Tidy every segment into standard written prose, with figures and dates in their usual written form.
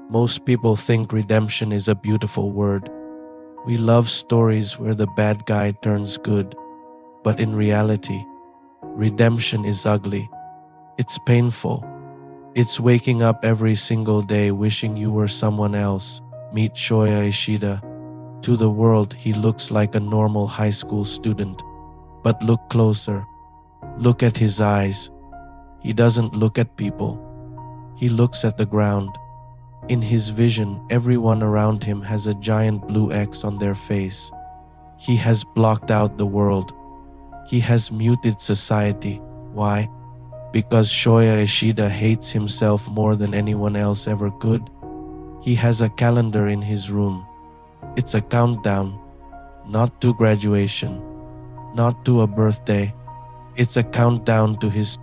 Most people think redemption is a beautiful word. We love stories where the bad guy turns good, but in reality, redemption is ugly. It's painful. It's waking up every single day wishing you were someone else. Meet Shoya Ishida. To the world, he looks like a normal high school student. But look closer. Look at his eyes. He doesn't look at people. He looks at the ground. In his vision, everyone around him has a giant blue X on their face. He has blocked out the world. He has muted society. Why? Because Shoya Ishida hates himself more than anyone else ever could. He has a calendar in his room. It's a countdown, not to graduation, not to a birthday. It's a countdown to his.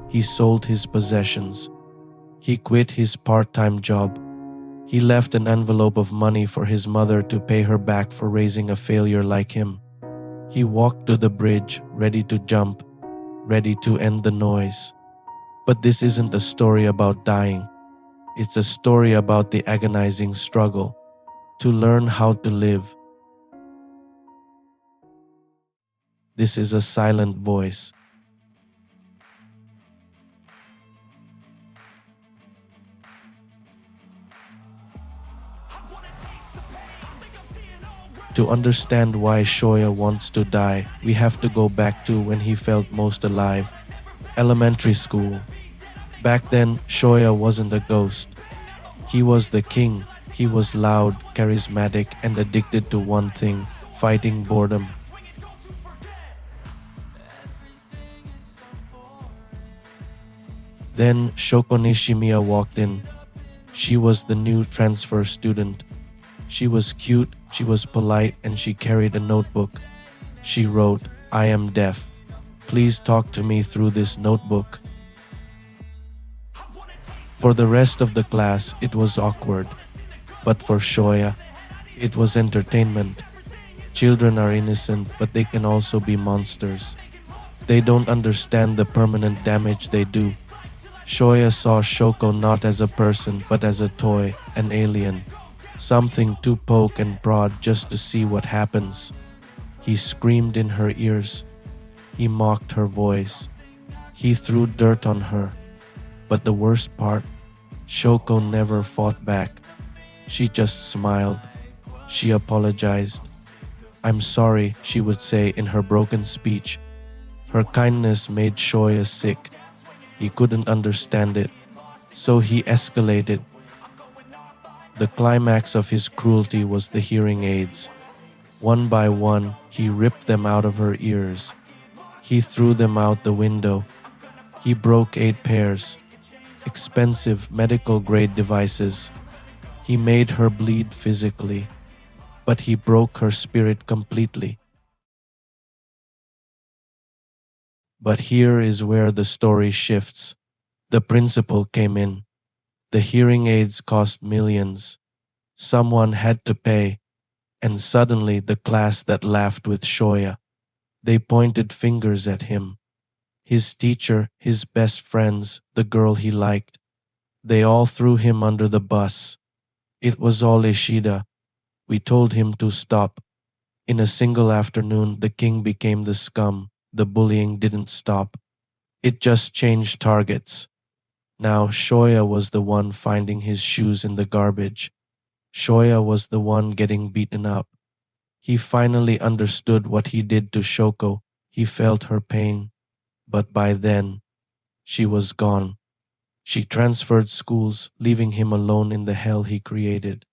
He sold his possessions. He quit his part-time job. He left an envelope of money for his mother to pay her back for raising a failure like him. He walked to the bridge, ready to jump, ready to end the noise. But this isn't a story about dying. It's a story about the agonizing struggle to learn how to live. This is a silent voice. To understand why Shoya wants to die, we have to go back to when he felt most alive. Elementary school. Back then, Shoya wasn't a ghost. He was the king. He was loud, charismatic, and addicted to one thing: fighting boredom. Then Shoko Nishimiya walked in. She was the new transfer student. She was cute, she was polite, and she carried a notebook. She wrote, "I am deaf. Please talk to me through this notebook." For the rest of the class, it was awkward. But for Shoya, it was entertainment. Children are innocent, but they can also be monsters. They don't understand the permanent damage they do. Shoya saw Shoko not as a person, but as a toy, an alien. Something to poke and prod just to see what happens. He screamed in her ears. He mocked her voice. He threw dirt on her. But the worst part, Shoko never fought back. She just smiled. She apologized. "I'm sorry," she would say in her broken speech. Her kindness made Shoya sick. He couldn't understand it, so he escalated. The climax of his cruelty was the hearing aids. One by one, he ripped them out of her ears. He threw them out the window. He broke 8 pairs. Expensive medical-grade devices. He made her bleed physically, but he broke her spirit completely. But here is where the story shifts. The principal came in. The hearing aids cost millions. Someone had to pay, and suddenly the class that laughed with Shoya, they pointed fingers at him. His teacher, his best friends, the girl he liked. They all threw him under the bus. It was all Ishida. We told him to stop. In a single afternoon, the king became the scum. The bullying didn't stop. It just changed targets. Now Shoya was the one finding his shoes in the garbage. Shoya was the one getting beaten up. He finally understood what he did to Shoko. He felt her pain. But by then, she was gone. She transferred schools, leaving him alone in the hell he created.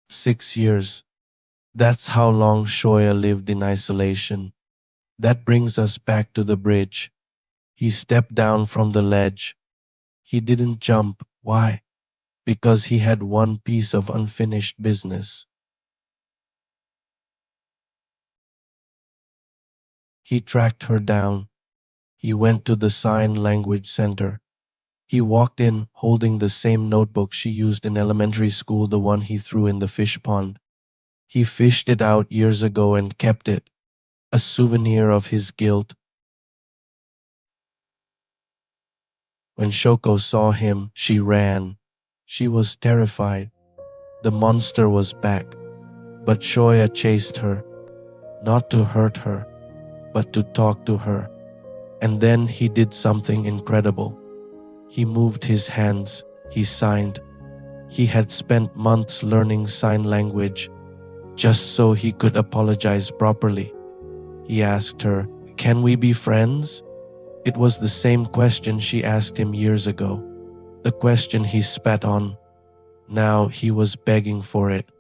6 years. That's how long Shoya lived in isolation. That brings us back to the bridge. He stepped down from the ledge. He didn't jump. Why? Because he had one piece of unfinished business. He tracked her down. He went to the sign language center. He walked in holding the same notebook she used in elementary school, the one he threw in the fish pond. He fished it out years ago and kept it, a souvenir of his guilt. When Shoko saw him, she ran. She was terrified. The monster was back, but Shoya chased her, not to hurt her, but to talk to her. And then he did something incredible. He moved his hands, he signed. He had spent months learning sign language just so he could apologize properly. He asked her, "Can we be friends?" It was the same question she asked him years ago, the question he spat on. Now he was begging for it.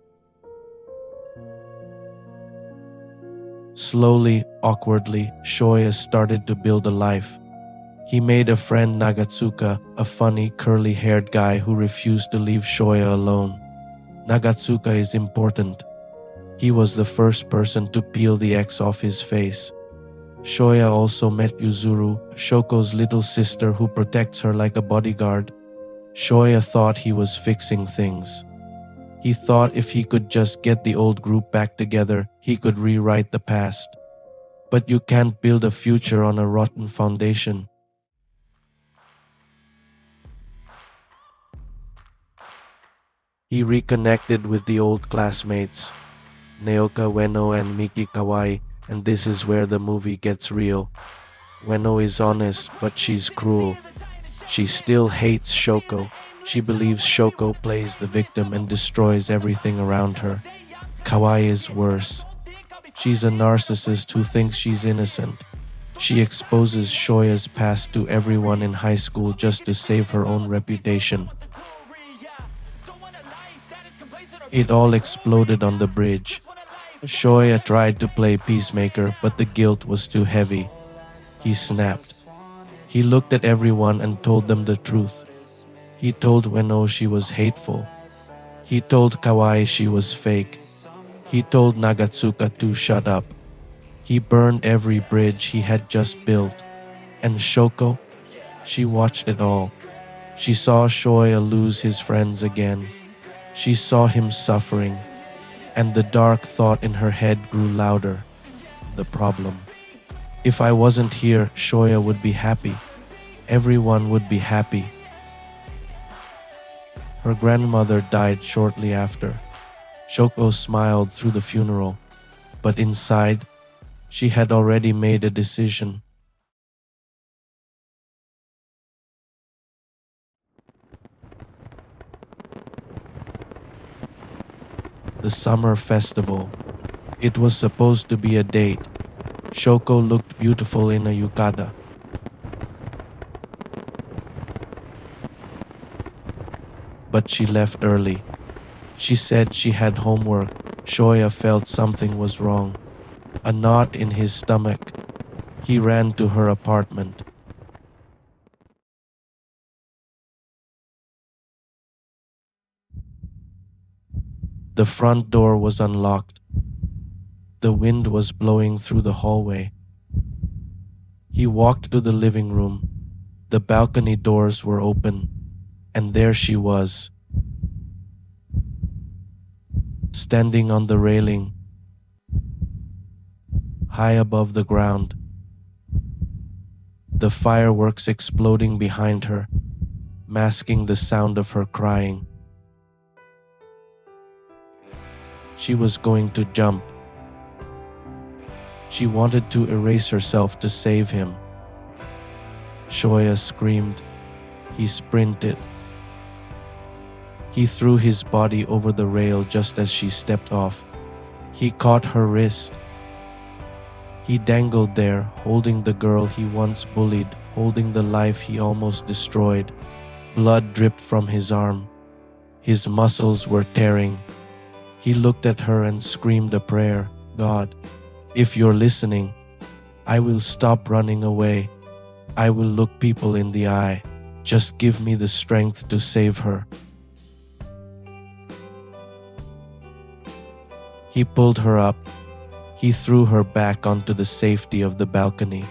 Slowly, awkwardly, Shoya started to build a life. He made a friend, Nagatsuka, a funny, curly-haired guy who refused to leave Shoya alone. Nagatsuka is important. He was the first person to peel the X off his face. Shoya also met Yuzuru, Shoko's little sister who protects her like a bodyguard. Shoya thought he was fixing things. He thought if he could just get the old group back together, he could rewrite the past. But you can't build a future on a rotten foundation. He reconnected with the old classmates, Naoka Ueno and Miki Kawai, and this is where the movie gets real. Ueno is honest, but she's cruel. She still hates Shoko. She believes Shoko plays the victim and destroys everything around her. Kawai is worse. She's a narcissist who thinks she's innocent. She exposes Shoya's past to everyone in high school just to save her own reputation. It all exploded on the bridge. Shoya tried to play peacemaker, but the guilt was too heavy. He snapped. He looked at everyone and told them the truth. He told Ueno she was hateful. He told Kawai she was fake. He told Nagatsuka to shut up. He burned every bridge he had just built. And Shoko, she watched it all. She saw Shoya lose his friends again. She saw him suffering, and the dark thought in her head grew louder. The problem. If I wasn't here, Shoya would be happy. Everyone would be happy. Her grandmother died shortly after. Shoko smiled through the funeral, but inside, she had already made a decision. The summer festival. It was supposed to be a date. Shoko looked beautiful in a yukata. But she left early. She said she had homework. Shoya felt something was wrong. A knot in his stomach. He ran to her apartment. The front door was unlocked. The wind was blowing through the hallway. He walked to the living room. The balcony doors were open, and there she was, standing on the railing, high above the ground. The fireworks exploding behind her, masking the sound of her crying. She was going to jump. She wanted to erase herself to save him. Shoya screamed. He sprinted. He threw his body over the rail just as she stepped off. He caught her wrist. He dangled there, holding the girl he once bullied, holding the life he almost destroyed. Blood dripped from his arm. His muscles were tearing. He looked at her and screamed a prayer. God, if you're listening, I will stop running away. I will look people in the eye. Just give me the strength to save her. He pulled her up. He threw her back onto the safety of the balcony.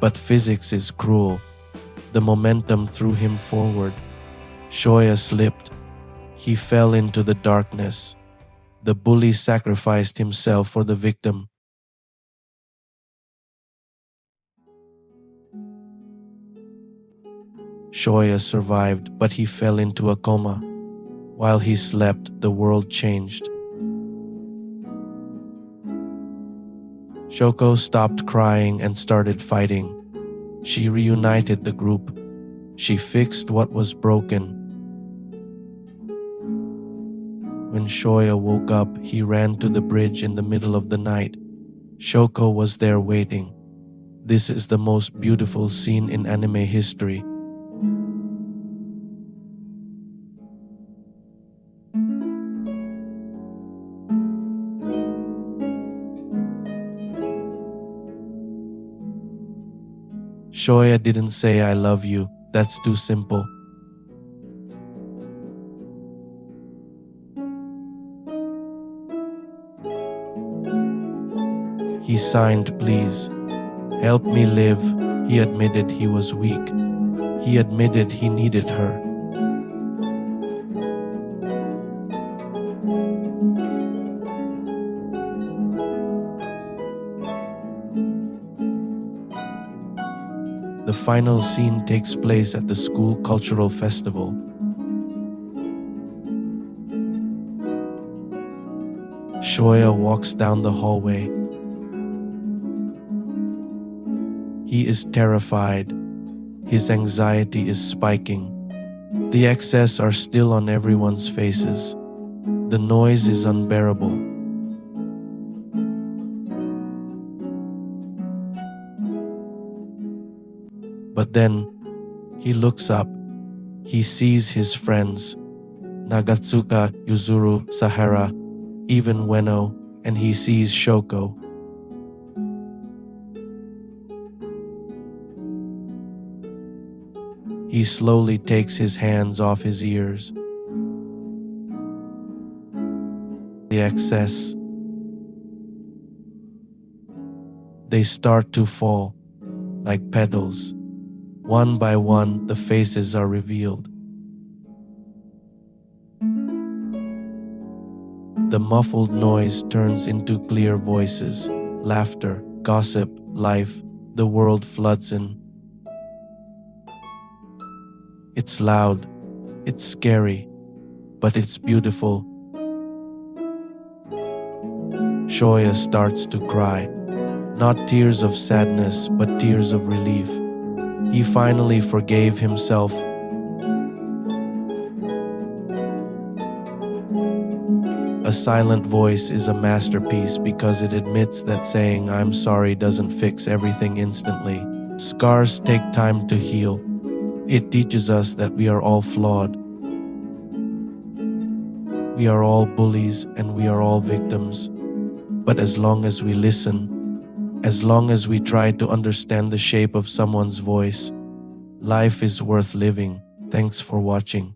But physics is cruel. The momentum threw him forward. Shoya slipped. He fell into the darkness. The bully sacrificed himself for the victim. Shoya survived, but he fell into a coma. While he slept, the world changed. Shoko stopped crying and started fighting. She reunited the group. She fixed what was broken. When Shoya woke up, he ran to the bridge in the middle of the night. Shoko was there waiting. This is the most beautiful scene in anime history. Shoya didn't say I love you. That's too simple. He signed, please. Help me live. He admitted he was weak. He admitted he needed her. The final scene takes place at the school cultural festival. Shoya walks down the hallway. He is terrified. His anxiety is spiking. The excess are still on everyone's faces. The noise is unbearable. But then, he looks up. He sees his friends, Nagatsuka, Yuzuru, Sahara, even Ueno, and he sees Shoko. He slowly takes his hands off his ears. The excess. They start to fall, like petals. One by one, the faces are revealed. The muffled noise turns into clear voices, laughter, gossip, life. The world floods in. It's loud, it's scary, but it's beautiful. Shoya starts to cry, not tears of sadness, but tears of relief. He finally forgave himself. A silent voice is a masterpiece because it admits that saying I'm sorry doesn't fix everything instantly. Scars take time to heal. It teaches us that we are all flawed. We are all bullies and we are all victims. But as long as we listen, as long as we try to understand the shape of someone's voice, life is worth living. Thanks for watching.